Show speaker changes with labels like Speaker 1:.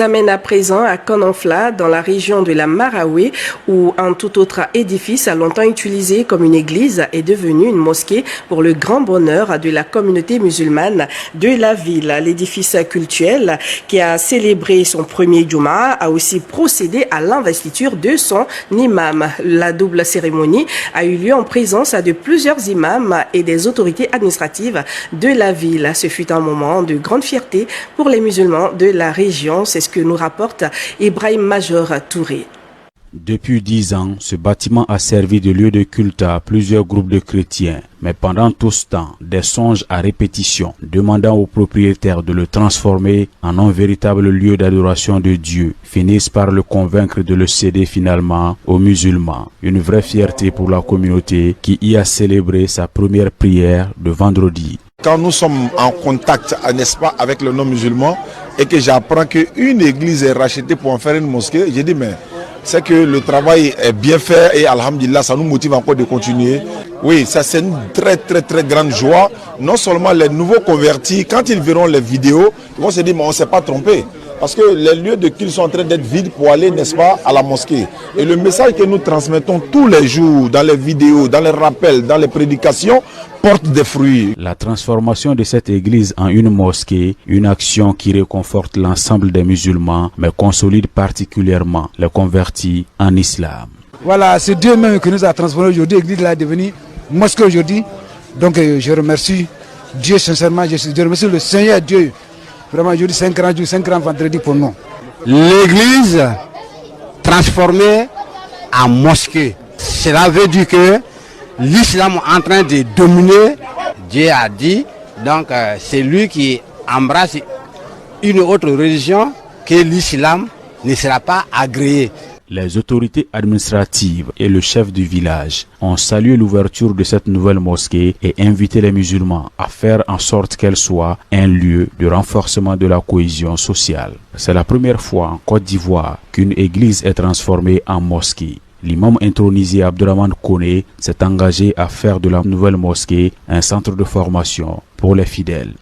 Speaker 1: Amène à présent à Kononfla, dans la région de la Maraoué, où un tout autre édifice longtemps utilisé comme une église est devenu une mosquée pour le grand bonheur de la communauté musulmane de la ville. L'édifice cultuel qui a célébré son premier Juma a aussi procédé à l'investiture de son imam. La double cérémonie a eu lieu en présence de plusieurs imams et des autorités administratives de la ville. Ce fut un moment de grande fierté pour les musulmans de la région. C'est ce que nous rapporte Ibrahim Major Touré.
Speaker 2: Depuis 10 ans, ce bâtiment a servi de lieu de culte à plusieurs groupes de chrétiens. Mais pendant tout ce temps, des songes à répétition demandant aux propriétaires de le transformer en un véritable lieu d'adoration de Dieu finissent par le convaincre de le céder finalement aux musulmans. Une vraie fierté pour la communauté qui y a célébré sa première prière de vendredi.
Speaker 3: Quand nous sommes en contact, n'est-ce pas, avec le non-musulman et que j'apprends qu'une église est rachetée pour en faire une mosquée, j'ai dit mais c'est que le travail est bien fait et alhamdulillah ça nous motive encore de continuer. Oui, ça c'est une très grande joie. Non seulement les nouveaux convertis, quand ils verront les vidéos, ils vont se dire mais on ne s'est pas trompé. Parce que les lieux de culte sont en train d'être vides pour aller, n'est-ce pas, à la mosquée. Et le message que nous transmettons tous les jours, dans les vidéos, dans les rappels, dans les prédications, porte des fruits.
Speaker 2: La transformation de cette église en une mosquée, une action qui réconforte l'ensemble des musulmans, mais consolide particulièrement les convertis en islam.
Speaker 4: Voilà, c'est Dieu même qui nous a transformés aujourd'hui. L'église est devenue mosquée aujourd'hui. Donc je remercie Dieu sincèrement, je remercie le Seigneur Dieu. Vraiment, aujourd'hui, c'est un grand jour, c'est un grand vendredi pour nous.
Speaker 5: L'église transformée en mosquée, cela veut dire que l'islam est en train de dominer. Dieu a dit, donc c'est lui qui embrasse une autre religion que l'islam ne sera pas agréé.
Speaker 2: Les autorités administratives et le chef du village ont salué l'ouverture de cette nouvelle mosquée et invité les musulmans à faire en sorte qu'elle soit un lieu de renforcement de la cohésion sociale. C'est la première fois en Côte d'Ivoire qu'une église est transformée en mosquée. L'imam intronisé Abdourahmane Koné s'est engagé à faire de la nouvelle mosquée un centre de formation pour les fidèles.